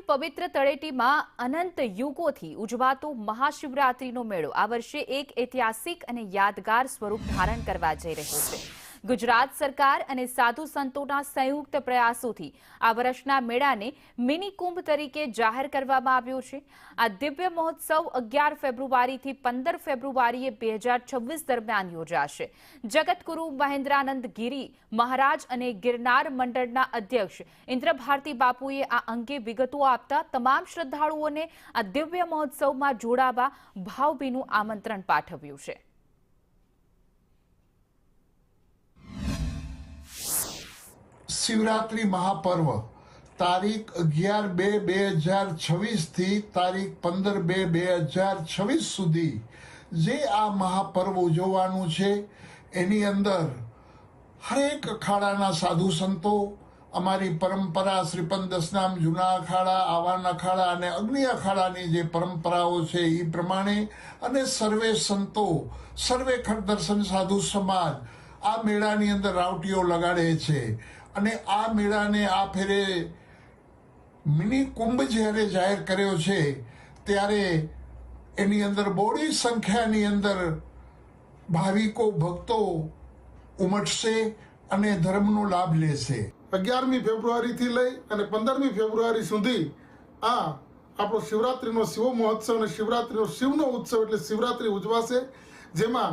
પવિત્ર તળેટીમાં અનંત યુગોથી ઉજવાતો મહાશિવરાત્રીનો મેળો આ વર્ષે એક ઐતિહાસિક અને યાદગાર સ્વરૂપ ધારણ કરવા જઈ રહ્યો છે। ગુજરાત સરકાર અને સાધુ સંતોના સંયુક્ત પ્રયાસોથી આ વર્ષના મેળાને મિની કુંભ તરીકે જાહેર કરવામાં આવ્યો છે। આ દિવ્ય મહોત્સવ 11 ફેબ્રુઆરીથી 15 ફેબ્રુઆરીએ 2026 દરમિયાન યોજાશે। જગતગુરુ મહેન્દ્રાનંદ ગિરી મહારાજ અને ગિરનાર મંડળના અધ્યક્ષ ઇન્દ્રભારતી બાપુએ આ અંગે વિગતો આપતા તમામ શ્રદ્ધાળુઓને આ દિવ્ય મહોત્સવમાં જોડાવા ભાવભીનું આમંત્રણ પાઠવ્યું છે। शिवरात्रि महापर्व तारीख 11/2/2026 थी तारीख 15/2/2026 सुधी जे आ महापर्व उजववानुं छे एनी अंदर हरेक अखाड़ाना साधु संतो अमारी परंपरा श्रीपद दशनाम जूना अखाड़ा आवान अखाड़ा अने अग्नि अखाड़ानी जे परंपराओ छे ई प्रमाणे अने सर्वे संतो सर्वे खंड दर्शन साधु समाज आ मेळानी अंदर रावटीओ लगाड़े छे અને આ મેળાને આ ફેરે મિની કુંભ જ્યારે જાહેર કર્યો છે ત્યારે એની અંદર બહોળી સંખ્યાની અંદર ભાવિકો ભક્તો ઉમટશે અને ધર્મનો લાભ લેશે। 11મી ફેબ્રુઆરીથી લઈ અને 15મી ફેબ્રુઆરી સુધી આ આપણો શિવરાત્રીનો શિવ મહોત્સવ અને શિવરાત્રીનો શિવનો ઉત્સવ એટલે શિવરાત્રી ઉજવાશે, જેમાં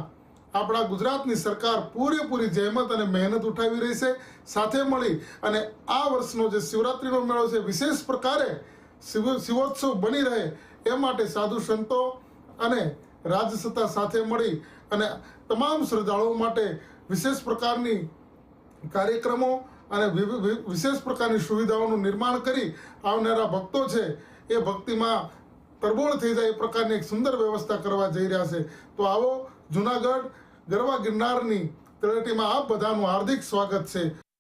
આપણા ગુજરાતની સરકાર પૂરેપૂરી જહેમત અને મહેનત ઉઠાવી રહી છે। સાથે મળી અને આ વર્ષનો જે શિવરાત્રીનો મેળો છે વિશેષ પ્રકારે શિવોત્સવ બની રહે એ માટે સાધુ સંતો અને રાજસત્તા સાથે મળી અને તમામ શ્રદ્ધાળુઓ માટે વિશેષ પ્રકારની કાર્યક્રમો અને વિશેષ પ્રકારની સુવિધાઓનું નિર્માણ કરી આવનારા ભક્તો છે એ ભક્તિમાં તરબોળ થઈ જાય એ પ્રકારની એક સુંદર વ્યવસ્થા કરવા જઈ રહ્યા છે। તો આવો જૂનાગઢ ગરવા ગિરનારની તળેટીમાં આપ બધાનું હાર્દિક સ્વાગત છે।